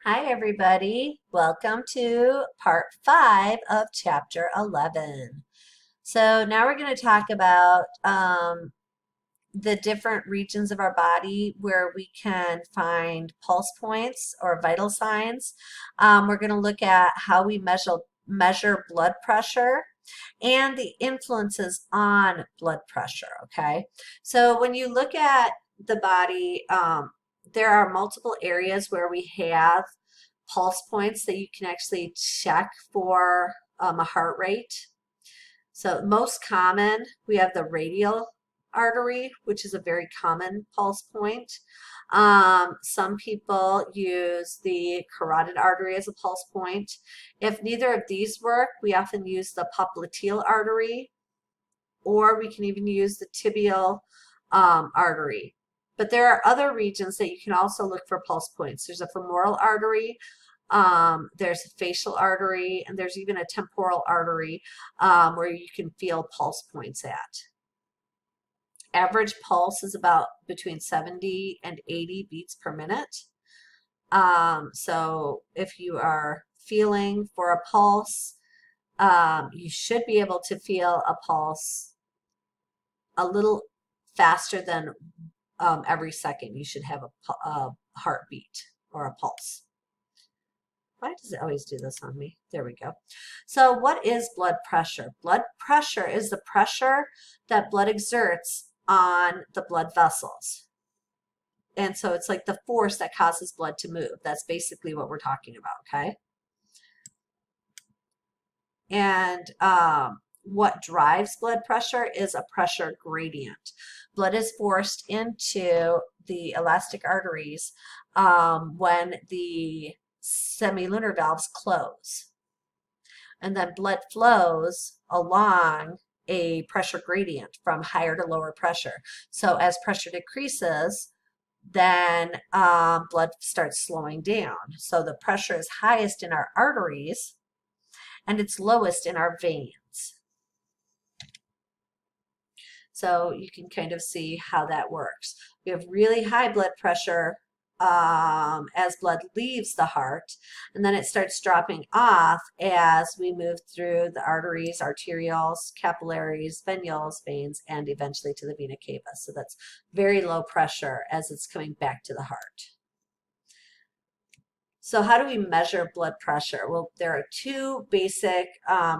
Hi, everybody. Welcome to part 5 of chapter 11. So now we're going to talk about the different regions of our body where we can find pulse points or vital signs. We're going to look at how we measure blood pressure and the influences on blood pressure, okay? So when you look at the body, there are multiple areas where we have pulse points that you can actually check for a heart rate. So most common, we have the radial artery, which is a very common pulse point. Some people use the carotid artery as a pulse point. If neither of these work, we often use the popliteal artery, or we can even use the tibial artery. But there are other regions that you can also look for pulse points. There's a femoral artery, there's a facial artery, and there's even a temporal artery where you can feel pulse points at. Average pulse is about between 70 and 80 beats per minute. So if you are feeling for a pulse, you should be able to feel a pulse a little faster than every second. You should have a heartbeat or a pulse. Why does it always do this on me? There we go. So what is blood pressure? Blood pressure is the pressure that blood exerts on the blood vessels. And so it's like the force that causes blood to move. That's basically what we're talking about, okay? And what drives blood pressure is a pressure gradient. Blood is forced into the elastic arteries when the semilunar valves close. And then blood flows along a pressure gradient from higher to lower pressure. So as pressure decreases, then blood starts slowing down. So the pressure is highest in our arteries and it's lowest in our veins. So you can kind of see how that works. We have really high blood pressure as blood leaves the heart, and then it starts dropping off as we move through the arteries, arterioles, capillaries, venules, veins, and eventually to the vena cava. So that's very low pressure as it's coming back to the heart. So how do we measure blood pressure? Well, there are two basic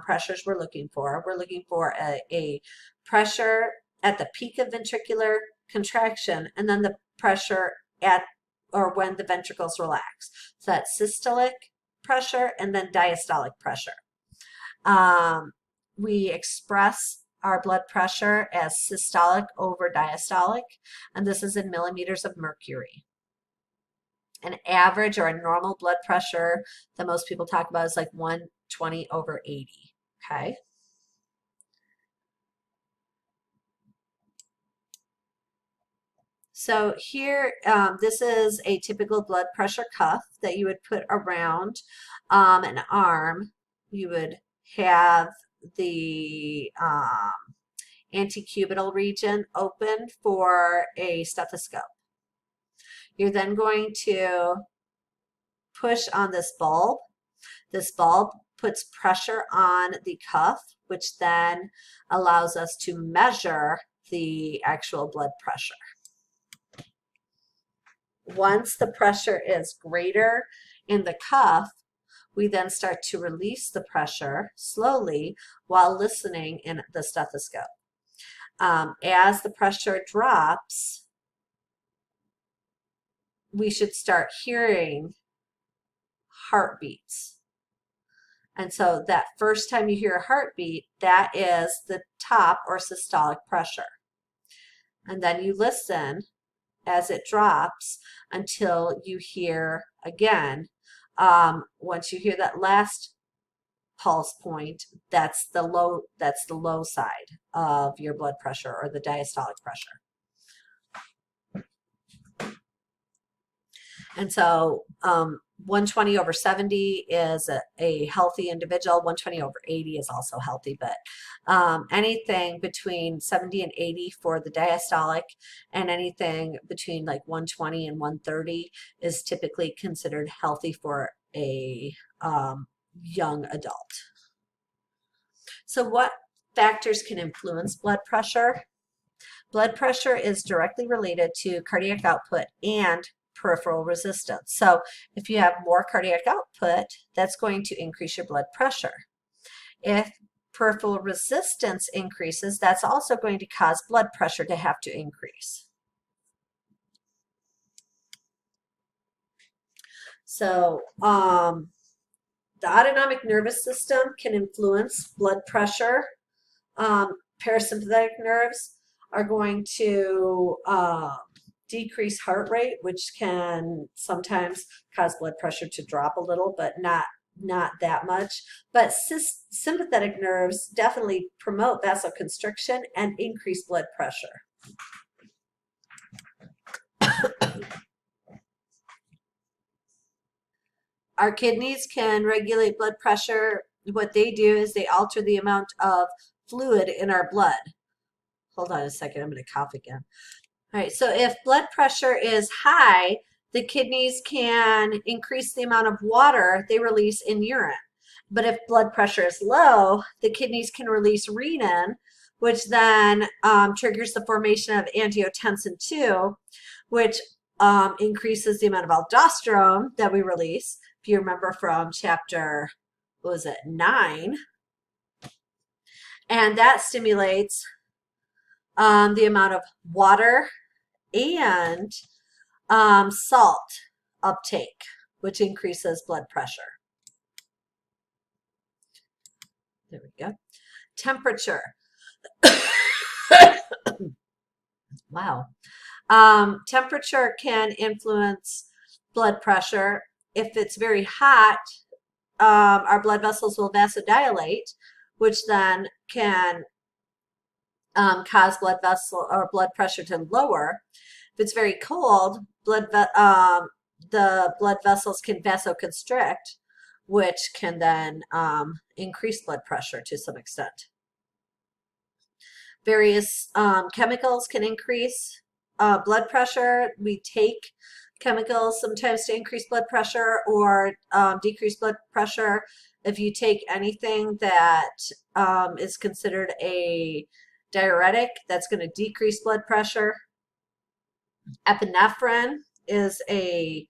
pressures we're looking for. We're looking for a pressure at the peak of ventricular contraction, and then the pressure at or when the ventricles relax. So that's systolic pressure and then diastolic pressure. We express our blood pressure as systolic over diastolic, and this is in millimeters of mercury. An average or a normal blood pressure that most people talk about is like 120 over 80, okay? So here, this is a typical blood pressure cuff that you would put around an arm. You would have the antecubital region open for a stethoscope. You're then going to push on this bulb. This bulb puts pressure on the cuff, which then allows us to measure the actual blood pressure. Once the pressure is greater in the cuff, we then start to release the pressure slowly while listening in the stethoscope. As the pressure drops, we should start hearing heartbeats. And so that first time you hear a heartbeat, that is the top or systolic pressure. And then you listen as it drops until you hear again. Once you hear that last pulse point, that's the low side of your blood pressure or the diastolic pressure. And so 120 over 70 is a healthy individual. 120 over 80 is also healthy, but anything between 70 and 80 for the diastolic, and anything between like 120 and 130 is typically considered healthy for a young adult. So what factors can influence blood pressure? Blood pressure is directly related to cardiac output and peripheral resistance. So if you have more cardiac output, that's going to increase your blood pressure. If peripheral resistance increases, that's also going to cause blood pressure to have to increase. So the autonomic nervous system can influence blood pressure. Parasympathetic nerves are going to decrease heart rate, which can sometimes cause blood pressure to drop a little, but not that much. But sympathetic nerves definitely promote vasoconstriction and increase blood pressure. Our kidneys can regulate blood pressure. What they do is they alter the amount of fluid in our blood. Hold on a second, I'm going to cough again. All right, so if blood pressure is high, the kidneys can increase the amount of water they release in urine. But if blood pressure is low, the kidneys can release renin, which then triggers the formation of angiotensin II, which increases the amount of aldosterone that we release. If you remember from chapter, what was it, 9? And that stimulates the amount of water and salt uptake, which increases blood pressure. There we go. Temperature. Wow. Temperature can influence blood pressure. If it's very hot, our blood vessels will vasodilate, which then can cause blood pressure to lower. If it's very cold, the blood vessels can vasoconstrict, which can then increase blood pressure to some extent. Various chemicals can increase blood pressure. We take chemicals sometimes to increase blood pressure or decrease blood pressure. If you take anything that is considered a diuretic, that's going to decrease blood pressure. Epinephrine is a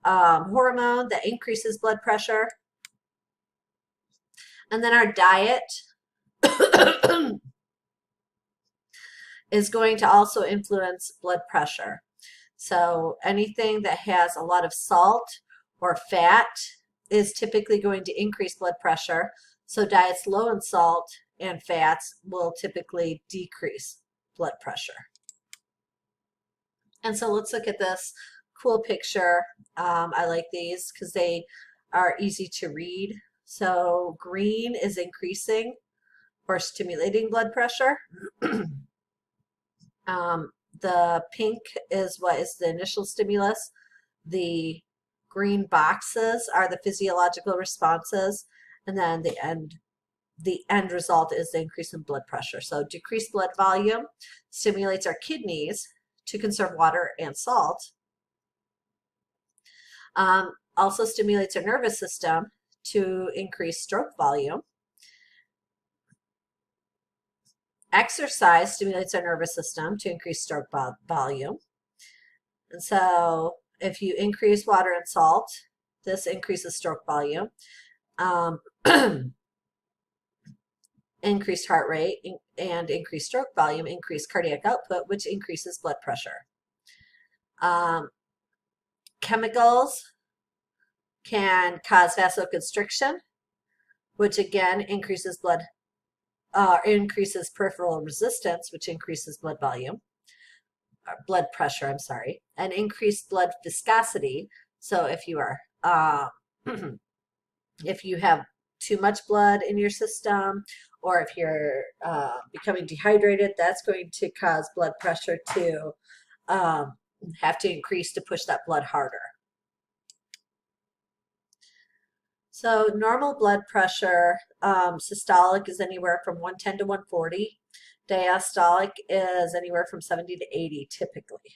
hormone that increases blood pressure. And then our diet is going to also influence blood pressure. So anything that has a lot of salt or fat is typically going to increase blood pressure. So diets low in salt and fats will typically decrease blood pressure. And so let's look at this cool picture. I like these because they are easy to read. So green is increasing or stimulating blood pressure. The pink is what is the initial stimulus. The green boxes are the physiological responses, and then the end result is the increase in blood pressure. So decreased blood volume stimulates our kidneys to conserve water and salt. Also stimulates our nervous system to increase stroke volume. Exercise stimulates our nervous system to increase stroke volume. And so if you increase water and salt, this increases stroke volume. Increased heart rate and increased stroke volume, increased cardiac output, which increases blood pressure. Chemicals can cause vasoconstriction, which again increases increases peripheral resistance, which increases blood pressure, I'm sorry, and increased blood viscosity. So if you are if you have too much blood in your system, or if you're becoming dehydrated, that's going to cause blood pressure to have to increase to push that blood harder. So normal blood pressure, systolic is anywhere from 110 to 140. Diastolic is anywhere from 70 to 80 typically.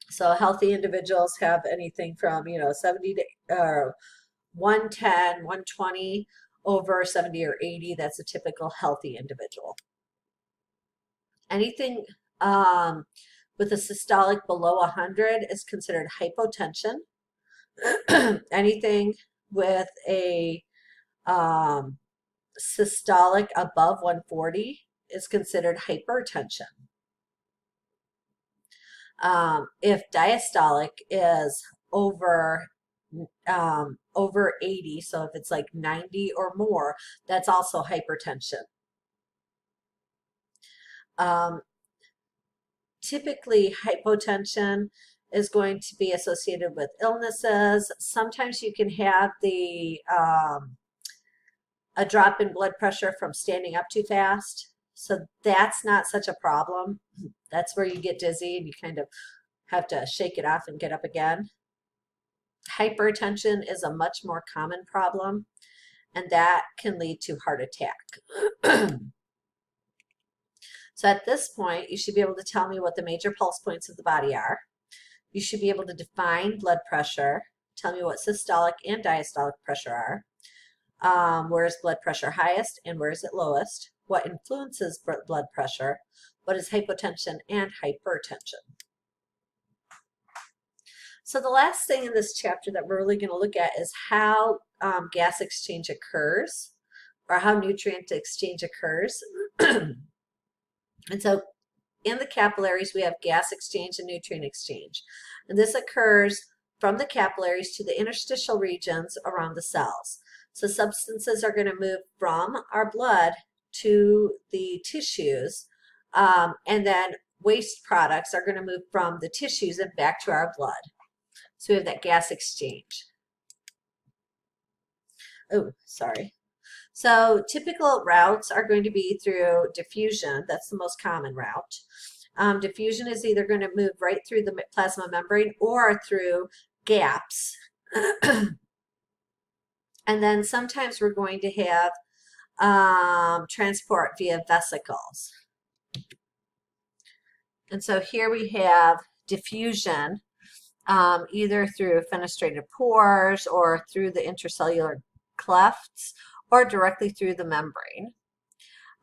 So healthy individuals have anything from, 70 to 110, 120 over 70 or 80. That's a typical healthy individual. Anything with a systolic below 100 is considered hypotension. Anything with a systolic above 140 is considered hypertension. If diastolic is over 80, so if it's like 90 or more, that's also hypertension. Typically, hypotension is going to be associated with illnesses. Sometimes you can have a drop in blood pressure from standing up too fast. So that's not such a problem. That's where you get dizzy and you kind of have to shake it off and get up again. Hypertension is a much more common problem, and that can lead to heart attack. So at this point, you should be able to tell me what the major pulse points of the body are. You should be able to define blood pressure, tell me what systolic and diastolic pressure are, where is blood pressure highest and where is it lowest, what influences blood pressure, what is hypotension and hypertension. So the last thing in this chapter that we're really going to look at is how gas exchange occurs, or how nutrient exchange occurs. And so in the capillaries, we have gas exchange and nutrient exchange. And this occurs from the capillaries to the interstitial regions around the cells. So substances are going to move from our blood to the tissues, and then waste products are going to move from the tissues and back to our blood. So we have that gas exchange. Oh, sorry. So typical routes are going to be through diffusion. That's the most common route. Diffusion is either going to move right through the plasma membrane or through gaps. And then sometimes we're going to have transport via vesicles. And so here we have diffusion, either through fenestrated pores or through the intracellular clefts or directly through the membrane.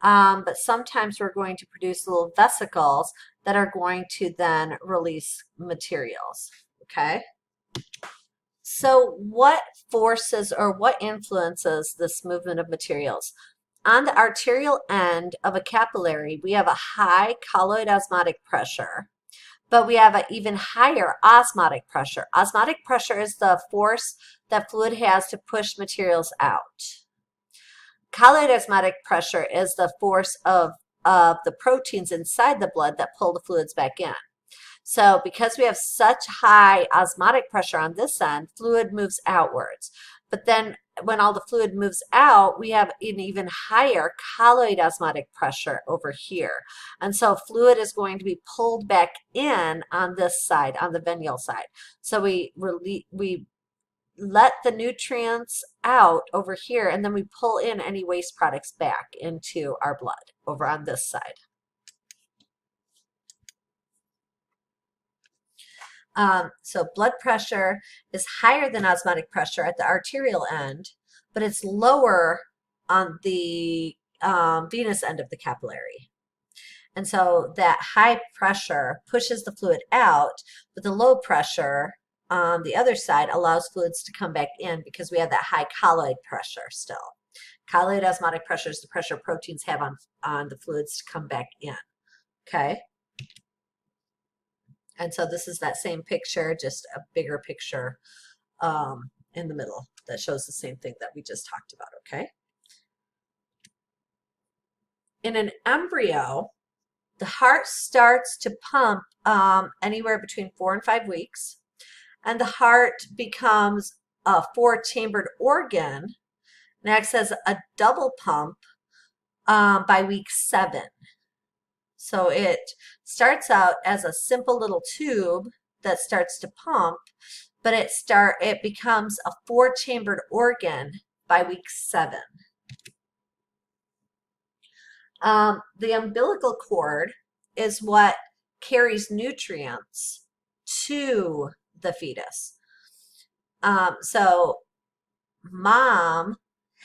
But sometimes we're going to produce little vesicles that are going to then release materials, okay? So what forces or what influences this movement of materials? On the arterial end of a capillary, we have a high colloid osmotic pressure, but we have an even higher osmotic pressure. Osmotic pressure is the force that fluid has to push materials out. Colloid osmotic pressure is the force of the proteins inside the blood that pull the fluids back in. So because we have such high osmotic pressure on this end, fluid moves outwards. But then when all the fluid moves out, we have an even higher colloid osmotic pressure over here. And so fluid is going to be pulled back in on this side, on the venial side. So we let the nutrients out over here, and then we pull in any waste products back into our blood over on this side. So blood pressure is higher than osmotic pressure at the arterial end, but it's lower on the venous end of the capillary. And so that high pressure pushes the fluid out, but the low pressure on the other side allows fluids to come back in because we have that high colloid pressure still. Colloid osmotic pressure is the pressure proteins have on the fluids to come back in, okay? And so this is that same picture, just a bigger picture in the middle that shows the same thing that we just talked about, okay? In an embryo, the heart starts to pump anywhere between 4 and 5 weeks, and the heart becomes a 4-chambered organ and acts as a double pump by week 7. So it starts out as a simple little tube that starts to pump, but it becomes a 4-chambered organ by week 7. The umbilical cord is what carries nutrients to the fetus. So mom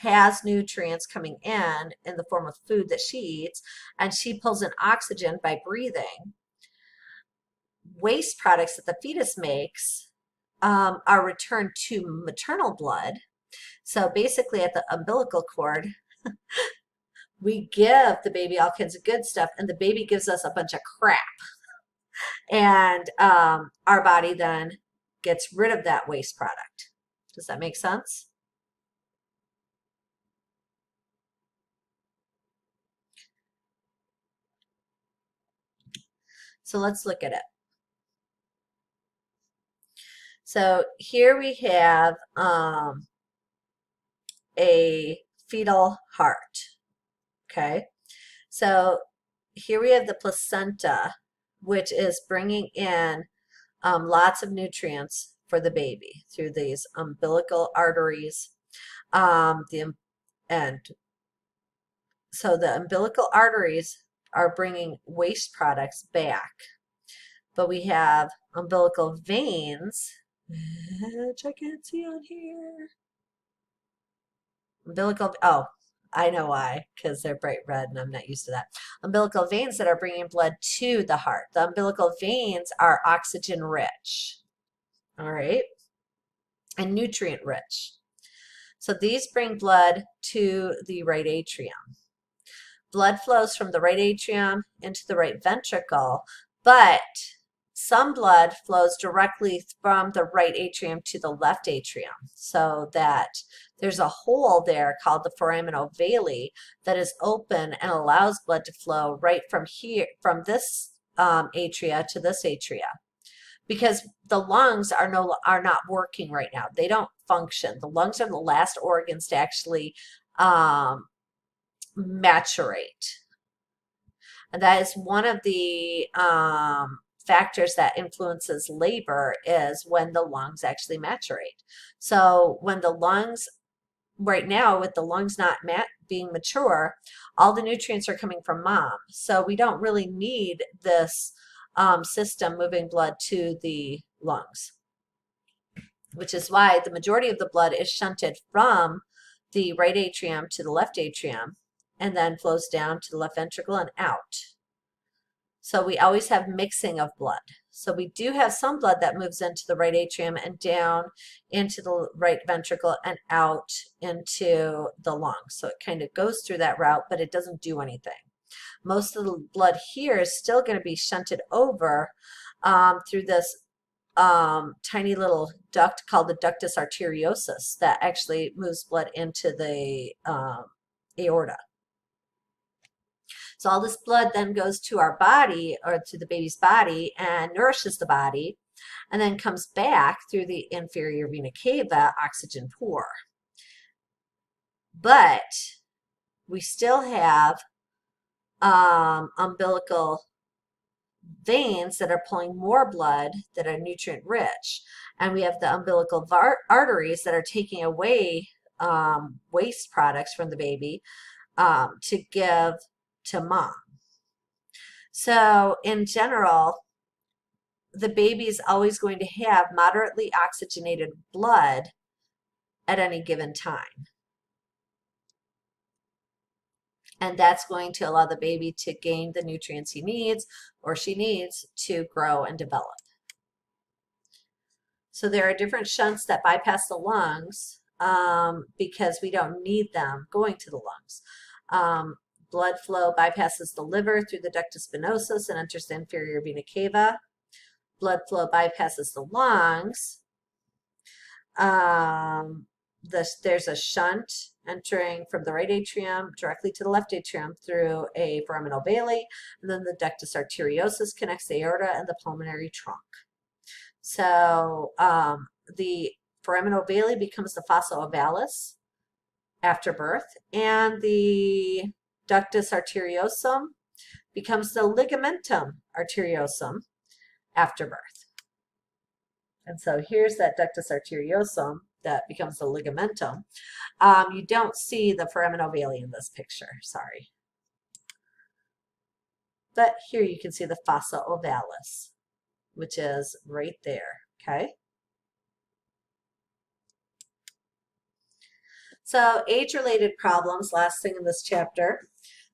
has nutrients coming in the form of food that she eats, and she pulls in oxygen by breathing. Waste products that the fetus makes are returned to maternal blood. So basically at the umbilical cord, we give the baby all kinds of good stuff, and the baby gives us a bunch of crap. And our body then gets rid of that waste product. Does that make sense? So let's look at it. So here we have a fetal heart. Okay. So here we have the placenta, which is bringing in lots of nutrients for the baby through these umbilical arteries. And so the umbilical arteries are bringing waste products back. But we have umbilical veins, which I can't see on here. Oh, I know why, because they're bright red and I'm not used to that. Umbilical veins that are bringing blood to the heart. The umbilical veins are oxygen rich, all right, and nutrient rich. So these bring blood to the right atrium. Blood flows from the right atrium into the right ventricle, but some blood flows directly from the right atrium to the left atrium, so that there's a hole there called the foramen ovale that is open and allows blood to flow right from here, from this atria to this atria, because the lungs are not working right now. They don't function. The lungs are the last organs to actually maturate. And that is one of the factors that influences labor, is when the lungs actually maturate. So when the lungs, right now with the lungs not being mature, all the nutrients are coming from mom. So we don't really need this system moving blood to the lungs, which is why the majority of the blood is shunted from the right atrium to the left atrium and then flows down to the left ventricle and out. So we always have mixing of blood. So we do have some blood that moves into the right atrium and down into the right ventricle and out into the lungs. So it kind of goes through that route, but it doesn't do anything. Most of the blood here is still going to be shunted over through this tiny little duct called the ductus arteriosus that actually moves blood into the aorta. So all this blood then goes to our body, or to the baby's body, and nourishes the body, and then comes back through the inferior vena cava, oxygen poor. But we still have umbilical veins that are pulling more blood that are nutrient rich, and we have the umbilical arteries that are taking away waste products from the baby to give to mom. So in general, the baby is always going to have moderately oxygenated blood at any given time. And that's going to allow the baby to gain the nutrients he needs or she needs to grow and develop. So there are different shunts that bypass the lungs because we don't need them going to the lungs. Blood flow bypasses the liver through the ductus venosus and enters the inferior vena cava. Blood flow bypasses the lungs. There's a shunt entering from the right atrium directly to the left atrium through a foramen ovale, and then the ductus arteriosus connects the aorta and the pulmonary trunk. So the foramen ovale becomes the fossa ovalis after birth, and the ductus arteriosum becomes the ligamentum arteriosum after birth. And so here's that ductus arteriosum that becomes the ligamentum. You don't see the foramen ovale in this picture, sorry. But here you can see the fossa ovalis, which is right there, okay? So age-related problems, last thing in this chapter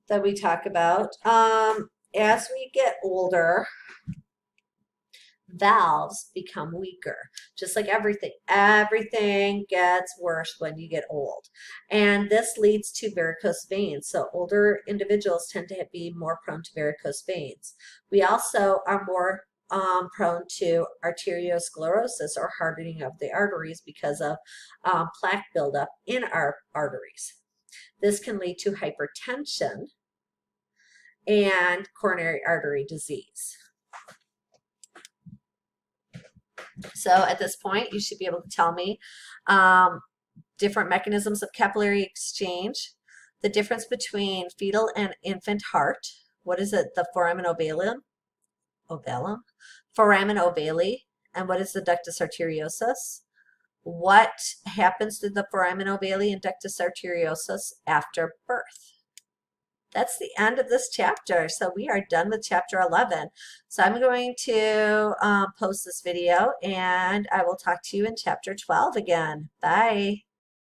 that we talk about. As we get older, valves become weaker, just like everything. Everything gets worse when you get old. And this leads to varicose veins. So older individuals tend to be more prone to varicose veins. We also are more prone to arteriosclerosis, or hardening of the arteries, because of plaque buildup in our arteries. This can lead to hypertension and coronary artery disease. So at this point, you should be able to tell me different mechanisms of capillary exchange, the difference between fetal and infant heart. What is it? The foramen ovale, foramen ovale, and what is the ductus arteriosus? What happens to the foramen ovale and ductus arteriosus after birth? That's the end of this chapter. So we are done with chapter 11. So I'm going to post this video, and I will talk to you in chapter 12 again. Bye.